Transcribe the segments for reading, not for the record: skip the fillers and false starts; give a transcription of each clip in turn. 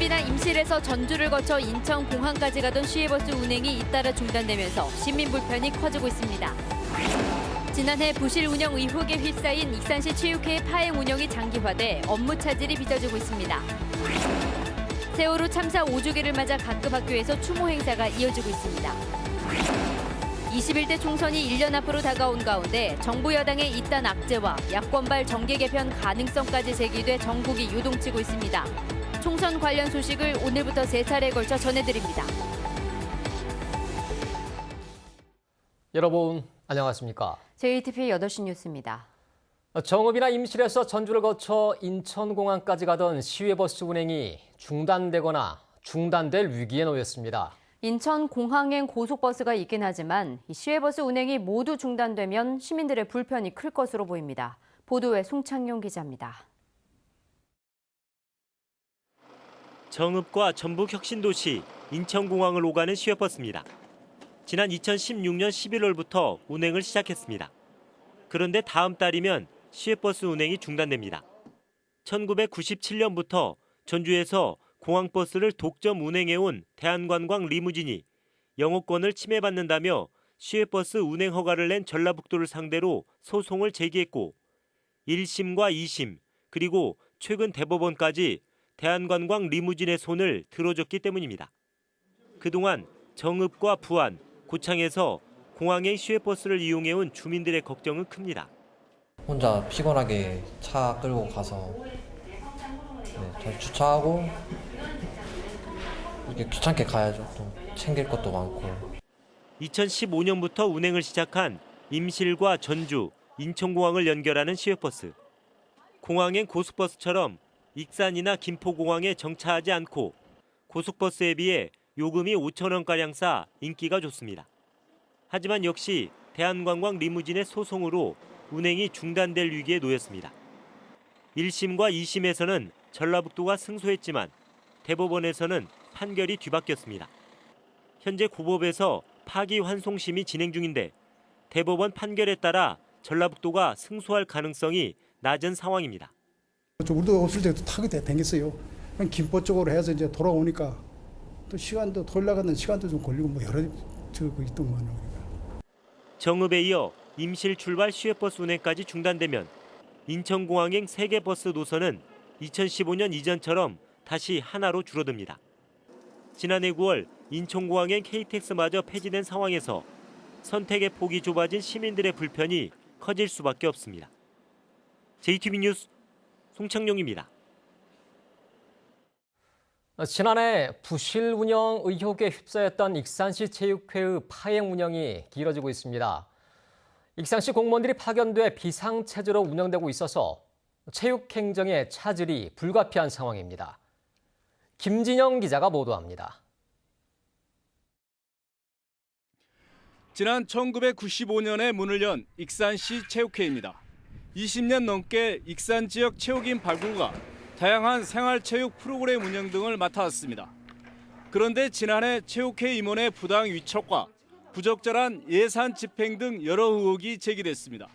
정읍이나 임실에서 전주를 거쳐 인천공항까지 가던 시외버스 운행이 잇따라 중단되면서 시민 불편이 커지고 있습니다. 지난해 부실 운영 의혹에 휩싸인 익산시 체육회의 파행 운영이 장기화돼 업무 차질이 빚어지고 있습니다. 세월호 참사 5주기를 맞아 각급 학교에서 추모 행사가 이어지고 있습니다. 21대 총선이 1년 앞으로 다가온 가운데 정부 여당의 잇단 악재와 야권발 정계 개편 가능성까지 제기돼 전국이 요동치고 있습니다. 총선 관련 소식을 오늘부터 3차례에 걸쳐 전해드립니다. 여러분 안녕하십니까? JTBC 8시 뉴스입니다. 정읍이나 임실에서 전주를 거쳐 인천공항까지 가던 시외버스 운행이 중단되거나 중단될 위기에 놓였습니다. 인천공항엔 고속버스가 있긴 하지만 이 시외버스 운행이 모두 중단되면 시민들의 불편이 클 것으로 보입니다. 보도에 송창용 기자입니다. 정읍과 전북혁신도시 인천공항을 오가는 시외버스입니다. 지난 2016년 11월부터 운행을 시작했습니다. 그런데 다음 달이면 시외버스 운행이 중단됩니다. 1997년부터 전주에서 공항버스를 독점 운행해온 대한관광 리무진이 영업권을 침해받는다며 시외버스 운행 허가를 낸 전라북도를 상대로 소송을 제기했고 1심과 2심 그리고 최근 대법원까지 대한관광 리무진의 손을 들어줬기 때문입니다. 그동안 정읍과 부안, 고창에서 공항행 시외버스를 이용해온 주민들의 걱정은 큽니다. 혼자 피곤하게 차 끌고 가서 잘 주차하고 이렇게 귀찮게 가야죠. 또 챙길 것도 많고. 2015년부터 운행을 시작한 임실과 전주, 인천공항을 연결하는 시외버스. 공항행 고속버스처럼 익산이나 김포공항에 정차하지 않고 고속버스에 비해 요금이 5,000원가량 싸 인기가 좋습니다. 하지만 역시 대한관광 리무진의 소송으로 운행이 중단될 위기에 놓였습니다. 1심과 2심에서는 전라북도가 승소했지만 대법원에서는 판결이 뒤바뀌었습니다. 현재 고법에서 파기환송심이 진행 중인데 대법원 판결에 따라 전라북도가 승소할 가능성이 낮은 상황입니다. 우리도 없을 때도 타게 댕겼어요. 김포 쪽으로 해서 이제 돌아오니까 또 시간도 토요일 나가는 시간도 좀 걸리고 뭐 여러 저거 있던 거는. 정읍에 이어 임실 출발 시외버스 운행까지 중단되면 인천공항행 3개 버스 노선은 2015년 이전처럼 다시 하나로 줄어듭니다. 지난해 9월 인천공항행 KTX마저 폐지된 상황에서 선택의 폭이 좁아진 시민들의 불편이 커질 수밖에 없습니다. JTBC 뉴스 송창용입니다. 지난해 부실 운영 의혹에 휩싸였던 익산시 체육회의 파행 운영이 길어지고 있습니다. 익산시 공무원들이 파견돼 비상체제로 운영되고 있어서 체육행정의 차질이 불가피한 상황입니다. 김진영 기자가 보도합니다. 지난 1995년에 문을 연 익산시 체육회입니다. 20년 넘게 익산 지역 체육인 발굴과 다양한 생활체육 프로그램 운영 등을 맡아왔습니다. 그런데 지난해 체육회 임원의 부당 위촉과 부적절한 예산 집행 등 여러 의혹이 제기됐습니다.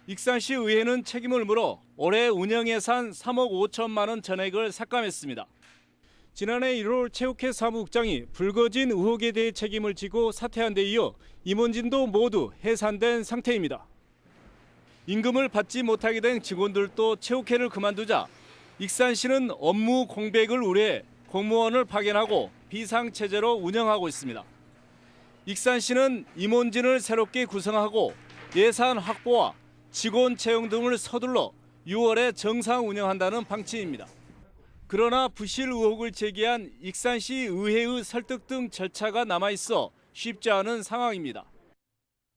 익산시 의회는 책임을 물어 올해 운영 예산 3억 5천만 원 전액을 삭감했습니다. 지난해 1월 체육회 사무국장이 불거진 의혹에 대해 책임을 지고 사퇴한 데 이어 임원진도 모두 해산된 상태입니다. 임금을 받지 못하게 된 직원들도 체육회를 그만두자 익산시는 업무 공백을 우려해 공무원을 파견하고 비상체제로 운영하고 있습니다. 익산시는 임원진을 새롭게 구성하고 예산 확보와 직원 채용 등을 서둘러 6월에 정상 운영한다는 방침입니다. 그러나 부실 의혹을 제기한 익산시 의회의 설득 등 절차가 남아있어 쉽지 않은 상황입니다.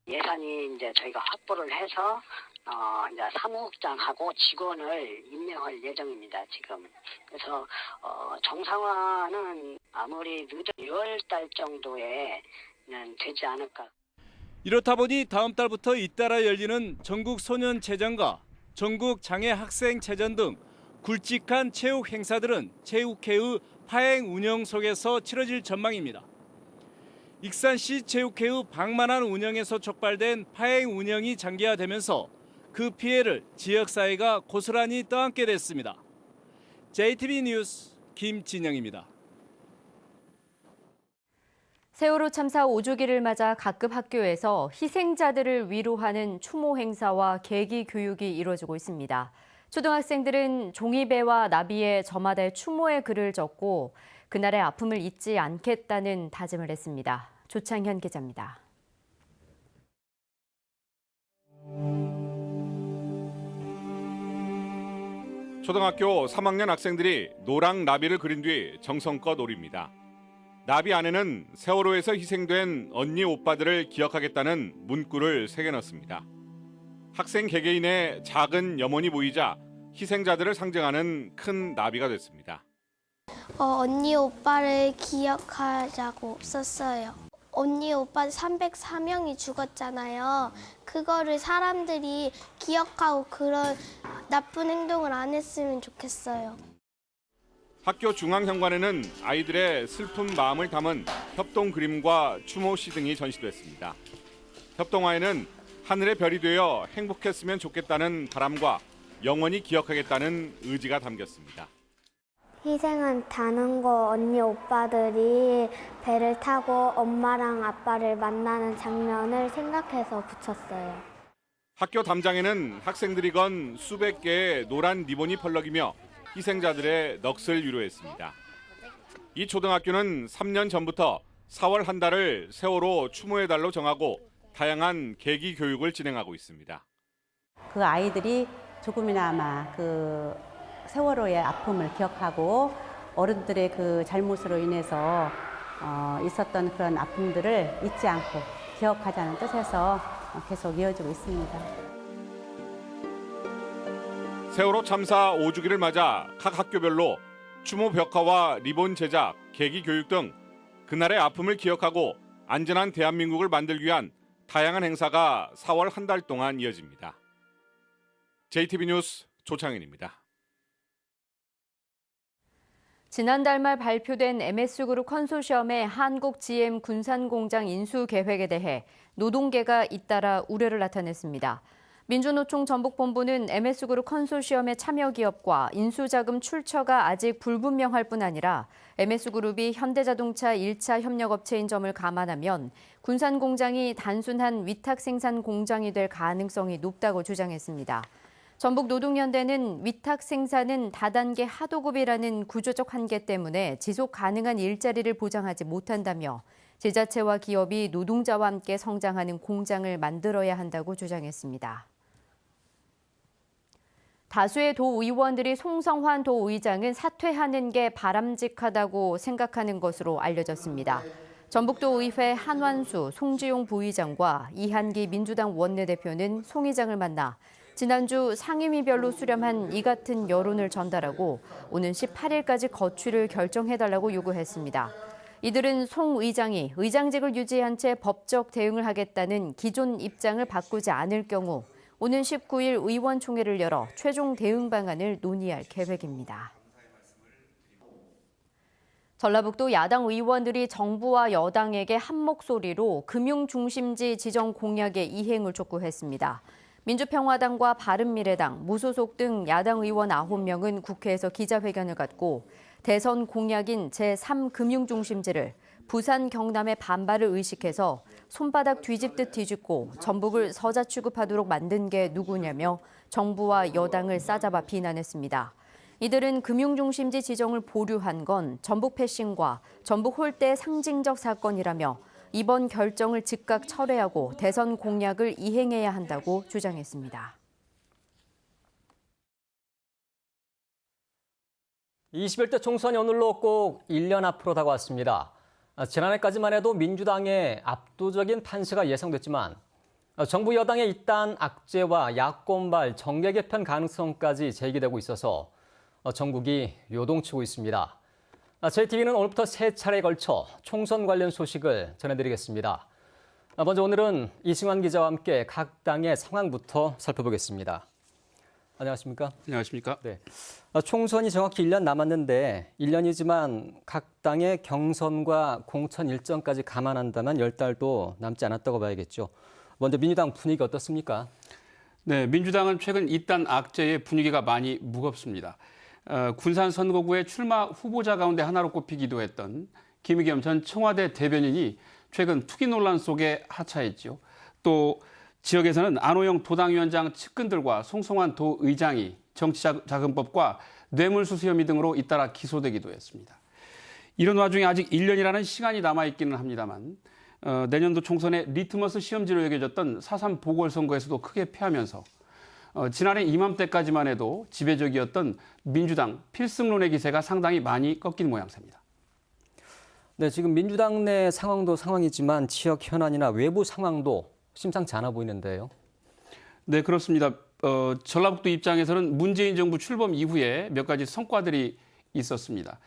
예산이 이제 저희가 확보를 해서 이제 사무국장하고 직원을 임명할 예정입니다. 지금 그래서 정상화는 아무리 늦어 6월달 정도에는 되지 않을까. 이렇다 보니 다음 달부터 잇따라 열리는 전국 소년체전과 전국 장애학생체전 등 굵직한 체육 행사들은 체육회의 파행 운영 속에서 치러질 전망입니다. 익산시 체육회의 방만한 운영에서 촉발된 파행 운영이 장기화되면서 그 피해를 지역사회가 고스란히 떠안게 됐습니다. JTBC 뉴스 김진영입니다. 세월호 참사 5주기를 맞아 각급 학교에서 희생자들을 위로하는 추모 행사와 계기 교육이 이루어지고 있습니다. 초등학생들은 종이배와 나비에 저마다의 추모의 글을 적고 그날의 아픔을 잊지 않겠다는 다짐을 했습니다. 조창현 기자입니다. 초등학교 3학년 학생들이 노랑 나비를 그린 뒤 정성껏 오립니다. 나비 안에는 세월호에서 희생된 언니 오빠들을 기억하겠다는 문구를 새겨넣습니다. 학생 개개인의 작은 염원이 모이자 희생자들을 상징하는 큰 나비가 됐습니다. 언니 오빠를 기억하자고 썼어요. 언니 오빠 304명이 죽었잖아요. 그거를 사람들이 기억하고 그런 나쁜 행동을 안 했으면 좋겠어요. 학교 중앙현관에는 아이들의 슬픈 마음을 담은 협동 그림과 추모시 등이 전시됐습니다. 협동화에는 하늘의 별이 되어 행복했으면 좋겠다는 바람과 영원히 기억하겠다는 의지가 담겼습니다. 희생한 단원고 언니 오빠들이 배를 타고 엄마랑 아빠를 만나는 장면을 생각해서 붙였어요. 학교 담장에는 학생들이 건 수백 개의 노란 리본이 펄럭이며 희생자들의 넋을 위로했습니다. 이 초등학교는 3년 전부터 4월 한 달을 세월호 추모의 달로 정하고 다양한 계기 교육을 진행하고 있습니다. 그 아이들이 조금이나마 그 세월호의 아픔을 기억하고 어른들의 그 잘못으로 인해서 있었던 그런 아픔들을 잊지 않고 기억하자는 뜻에서 계속 이어지고 있습니다. 세월호 참사 5주기를 맞아 각 학교별로 추모 벽화와 리본 제작, 계기 교육 등 그날의 아픔을 기억하고 안전한 대한민국을 만들기 위한 다양한 행사가 4월 한 달 동안 이어집니다. JTB 뉴스 조창현입니다. 지난달 말 발표된 MS그룹 컨소시엄의 한국 GM 군산공장 인수 계획에 대해 노동계가 잇따라 우려를 나타냈습니다. 민주노총 전북본부는 MS그룹 컨소시엄의 참여 기업과 인수자금 출처가 아직 불분명할 뿐 아니라 MS그룹이 현대자동차 1차 협력업체인 점을 감안하면 군산공장이 단순한 위탁 생산 공장이 될 가능성이 높다고 주장했습니다. 전북노동연대는 위탁 생산은 다단계 하도급이라는 구조적 한계 때문에 지속 가능한 일자리를 보장하지 못한다며 지자체와 기업이 노동자와 함께 성장하는 공장을 만들어야 한다고 주장했습니다. 다수의 도의원들이 송성환 도의장은 사퇴하는 게 바람직하다고 생각하는 것으로 알려졌습니다. 전북도의회 한완수, 송지용 부의장과 이한기 민주당 원내대표는 송 의장을 만나 지난주 상임위별로 수렴한 이 같은 여론을 전달하고 오는 18일까지 거취를 결정해달라고 요구했습니다. 이들은 송 의장이 의장직을 유지한 채 법적 대응을 하겠다는 기존 입장을 바꾸지 않을 경우 오는 19일 의원총회를 열어 최종 대응 방안을 논의할 계획입니다. 전라북도 야당 의원들이 정부와 여당에게 한 목소리로 금융중심지 지정 공약의 이행을 촉구했습니다. 민주평화당과 바른미래당, 무소속 등 야당 의원 9명은 국회에서 기자회견을 갖고 대선 공약인 제3금융중심지를 부산, 경남의 반발을 의식해서 손바닥 뒤집듯 뒤집고 전북을 서자 취급하도록 만든 게 누구냐며 정부와 여당을 싸잡아 비난했습니다. 이들은 금융중심지 지정을 보류한 건 전북 패싱과 전북 홀대 상징적 사건이라며 이번 결정을 즉각 철회하고 대선 공약을 이행해야 한다고 주장했습니다. 21대 총선이 오늘로 꼭 1년 앞으로 다가왔습니다. 지난해까지만 해도 민주당의 압도적인 판세가 예상됐지만 정부 여당의 이딴 악재와 야권발 정계 개편 가능성까지 제기되고 있어서 전국이 요동치고 있습니다. JTB는 오늘부터 세 차례에 걸쳐 총선 관련 소식을 전해드리겠습니다. 먼저 오늘은 이승환 기자와 함께 각 당의 상황부터 살펴보겠습니다. 안녕하십니까? 안녕하십니까? 네. 총선이 정확히 1년 남았는데 1년이지만 각 당의 경선과 공천 일정까지 감안한다면 10달도 남지 않았다고 봐야겠죠. 먼저 민주당 분위기 어떻습니까? 네, 민주당은 최근 이딴 악재의 분위기가 많이 무겁습니다. 군산 선거구의 출마 후보자 가운데 하나로 꼽히기도 했던 김의겸 전 청와대 대변인이 최근 투기 논란 속에 하차했죠. 또 지역에서는 안호영 도당위원장 측근들과 송성환 도의장이 정치자금법과 뇌물수수 혐의 등으로 잇따라 기소되기도 했습니다. 이런 와중에 아직 1년이라는 시간이 남아있기는 합니다만 내년도 총선의 리트머스 시험지로 여겨졌던 4.3 보궐선거에서도 크게 패하면서 지난해 이맘때까지만 해도 지배적이었던 민주당 필승론의 기세가 상당히 많이 꺾인 모양새입니다. 네, 지금 민주당 내 상황도 상황이지만 지역 현안이나 외부 상황도 심상치 않아 보이는데요. 네, 그렇습니다. 전라북도 입장에서는 문재인 정부 출범 이후에 몇 가지 성과들이 있었습니다.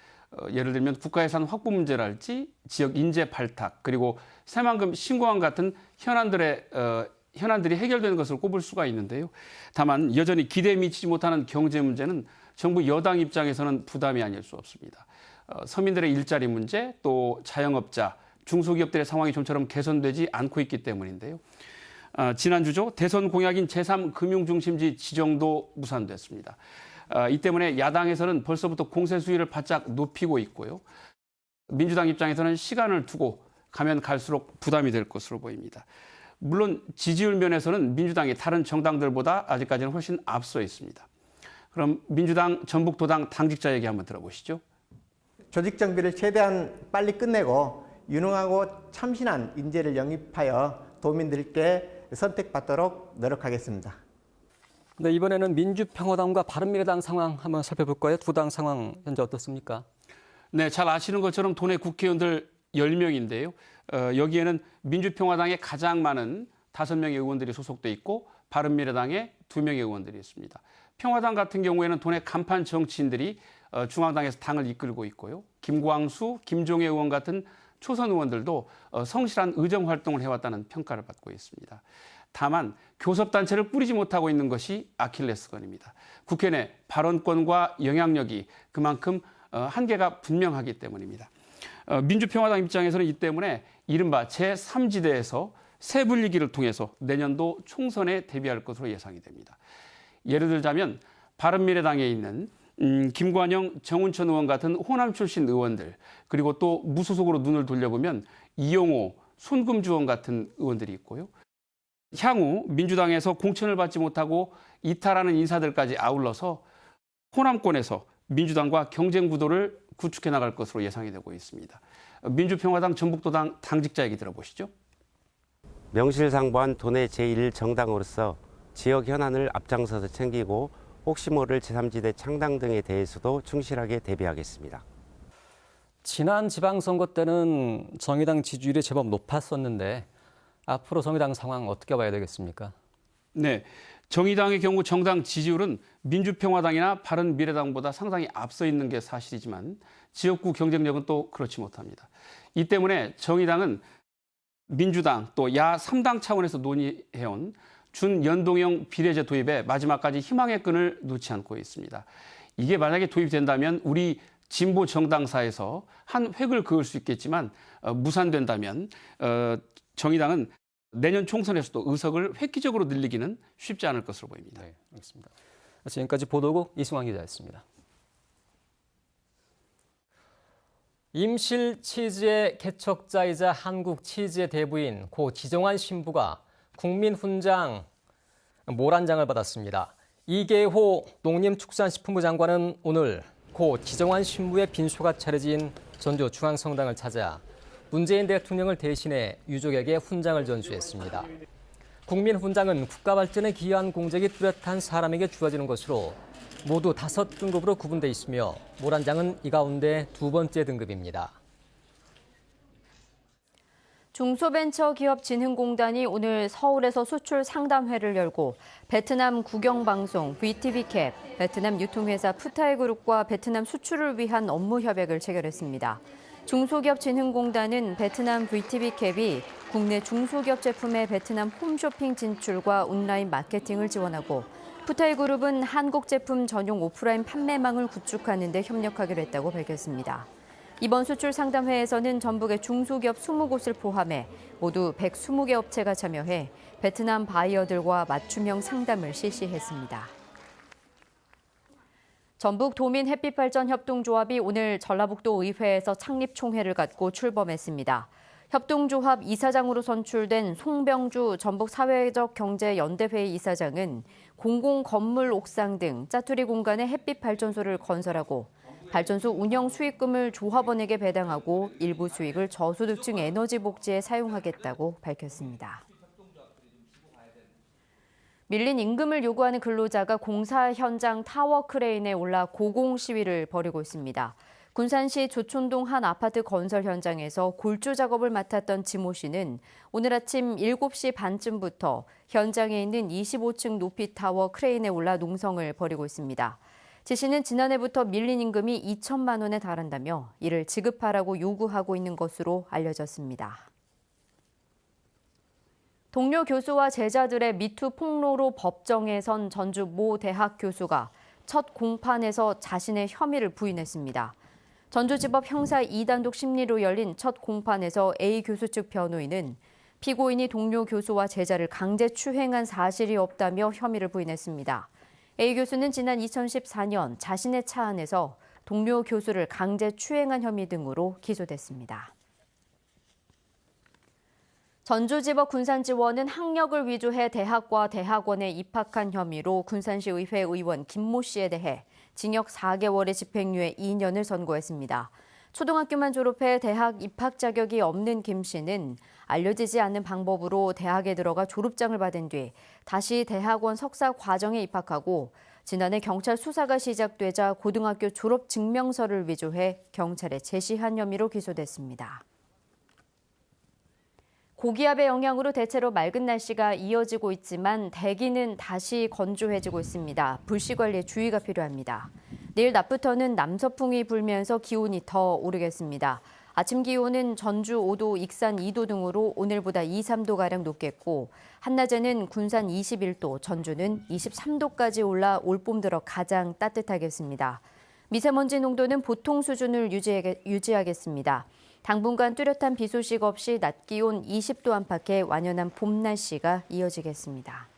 예를 들면 국가예산 확보 문제랄지 지역 인재 발탁 그리고 새만금 신공항 같은 현안들이 해결되는 것을 꼽을 수가 있는데요. 다만 여전히 기대에 미치지 못하는 경제 문제는 정부 여당 입장에서는 부담이 아닐 수 없습니다. 서민들의 일자리 문제 또 자영업자, 중소기업들의 상황이 좀처럼 개선되지 않고 있기 때문인데요. 지난주죠. 대선 공약인 제3금융중심지 지정도 무산됐습니다. 이 때문에 야당에서는 벌써부터 공세 수위를 바짝 높이고 있고요. 민주당 입장에서는 시간을 두고 가면 갈수록 부담이 될 것으로 보입니다. 물론 지지율 면에서는 민주당이 다른 정당들보다 아직까지는 훨씬 앞서 있습니다. 그럼 민주당 전북도당 당직자 얘기 한번 들어보시죠. 조직 정비를 최대한 빨리 끝내고 유능하고 참신한 인재를 영입하여 도민들께 선택받도록 노력하겠습니다. 네, 이번에는 민주평화당과 바른미래당 상황 한번 살펴볼까요? 두 당 상황 현재 어떻습니까? 네, 잘 아시는 것처럼 도내 국회의원들 10명인데요. 여기에는 민주평화당에 가장 많은 5명의 의원들이 소속돼 있고 바른미래당에 2명의 의원들이 있습니다. 평화당 같은 경우에는 도내 간판 정치인들이 중앙당에서 당을 이끌고 있고요. 김광수, 김종애 의원 같은 초선 의원들도 성실한 의정 활동을 해왔다는 평가를 받고 있습니다. 다만 교섭단체를 꾸리지 못하고 있는 것이 아킬레스건입니다. 국회 내 발언권과 영향력이 그만큼 한계가 분명하기 때문입니다. 민주평화당 입장에서는 이 때문에 이른바 제3지대에서 새 분리기를 통해서 내년도 총선에 대비할 것으로 예상이 됩니다. 예를 들자면 바른미래당에 있는 김관영, 정운천 의원 같은 호남 출신 의원들 그리고 또 무소속으로 눈을 돌려보면 이용호, 손금주 의원 같은 의원들이 있고요. 향후 민주당에서 공천을 받지 못하고 이탈하는 인사들까지 아울러서 호남권에서 민주당과 경쟁 구도를 구축해 나갈 것으로 예상이 되고 있습니다. 민주평화당 전북도당 당직자 얘기 들어보시죠. 명실상부한 도내 제1정당으로서 지역 현안을 앞장서서 챙기고 혹시 모를 제3지대 창당 등에 대해서도 충실하게 대비하겠습니다. 지난 지방선거 때는 정의당 지지율이 제법 높았었는데 앞으로 정의당 상황 어떻게 봐야 되겠습니까? 네, 정의당의 경우 정당 지지율은 민주평화당이나 바른미래당보다 상당히 앞서 있는 게 사실이지만 지역구 경쟁력은 또 그렇지 못합니다. 이 때문에 정의당은 민주당 또 야 3당 차원에서 논의해온 준연동형 비례제 도입에 마지막까지 희망의 끈을 놓지 않고 있습니다. 이게 만약에 도입된다면 우리 진보 정당사에서 한 획을 그을 수 있겠지만 무산된다면 정의당은 내년 총선에서도 의석을 획기적으로 늘리기는 쉽지 않을 것으로 보입니다. 네, 알겠습니다. 지금까지 보도국 이승환 기자였습니다. 임실 치즈의 개척자이자 한국 치즈의 대부인 고 지정환 신부가 국민훈장 모란장을 받았습니다. 이계호 농림축산식품부 장관은 오늘 고 지정환 신부의 빈소가 차려진 전주 중앙성당을 찾아 문재인 대통령을 대신해 유족에게 훈장을 전수했습니다. 국민훈장은 국가 발전에 기여한 공적이 뚜렷한 사람에게 주어지는 것으로 모두 5등급으로 구분돼 있으며 모란장은 이 가운데 2번째 등급입니다. 중소벤처기업진흥공단이 오늘 서울에서 수출 상담회를 열고 베트남 국영방송 VTV캡, 베트남 유통회사 푸타이그룹과 베트남 수출을 위한 업무 협약을 체결했습니다. 중소기업진흥공단은 베트남 VTV캡이 국내 중소기업 제품의 베트남 홈쇼핑 진출과 온라인 마케팅을 지원하고 푸타이그룹은 한국 제품 전용 오프라인 판매망을 구축하는 데 협력하기로 했다고 밝혔습니다. 이번 수출 상담회에서는 전북의 중소기업 20곳을 포함해 모두 120개 업체가 참여해 베트남 바이어들과 맞춤형 상담을 실시했습니다. 전북 도민 햇빛발전 협동조합이 오늘 전라북도 의회에서 창립총회를 갖고 출범했습니다. 협동조합 이사장으로 선출된 송병주 전북 사회적 경제 연대회의 이사장은 공공건물 옥상 등 짜투리 공간에 햇빛 발전소를 건설하고 발전소 운영 수익금을 조합원에게 배당하고 일부 수익을 저소득층 에너지 복지에 사용하겠다고 밝혔습니다. 밀린 임금을 요구하는 근로자가 공사 현장 타워 크레인에 올라 고공 시위를 벌이고 있습니다. 군산시 조촌동 한 아파트 건설 현장에서 골조 작업을 맡았던 지모 씨는 오늘 아침 7시 반쯤부터 현장에 있는 25층 높이 타워 크레인에 올라 농성을 벌이고 있습니다. 지 씨는 지난해부터 밀린 임금이 2천만 원에 달한다며 이를 지급하라고 요구하고 있는 것으로 알려졌습니다. 동료 교수와 제자들의 미투 폭로로 법정에 선 전주 모 대학 교수가 첫 공판에서 자신의 혐의를 부인했습니다. 전주지법 형사 2단독 심리로 열린 첫 공판에서 A 교수 측 변호인은 피고인이 동료 교수와 제자를 강제 추행한 사실이 없다며 혐의를 부인했습니다. A 교수는 지난 2014년 자신의 차 안에서 동료 교수를 강제 추행한 혐의 등으로 기소됐습니다. 전주지법 군산지원은 학력을 위조해 대학과 대학원에 입학한 혐의로 군산시 의회 의원 김모 씨에 대해 징역 4개월의 집행유예 2년을 선고했습니다. 초등학교만 졸업해 대학 입학 자격이 없는 김 씨는 알려지지 않는 방법으로 대학에 들어가 졸업장을 받은 뒤 다시 대학원 석사 과정에 입학하고 지난해 경찰 수사가 시작되자 고등학교 졸업 증명서를 위조해 경찰에 제시한 혐의로 기소됐습니다. 고기압의 영향으로 대체로 맑은 날씨가 이어지고 있지만 대기는 다시 건조해지고 있습니다. 불씨 관리에 주의가 필요합니다. 내일 낮부터는 남서풍이 불면서 기온이 더 오르겠습니다. 아침 기온은 전주 5도, 익산 2도 등으로 오늘보다 2, 3도가량 높겠고 한낮에는 군산 21도, 전주는 23도까지 올라 올봄 들어 가장 따뜻하겠습니다. 미세먼지 농도는 보통 수준을 유지하겠습니다. 당분간 뚜렷한 비 소식 없이 낮 기온 20도 안팎의 완연한 봄 날씨가 이어지겠습니다.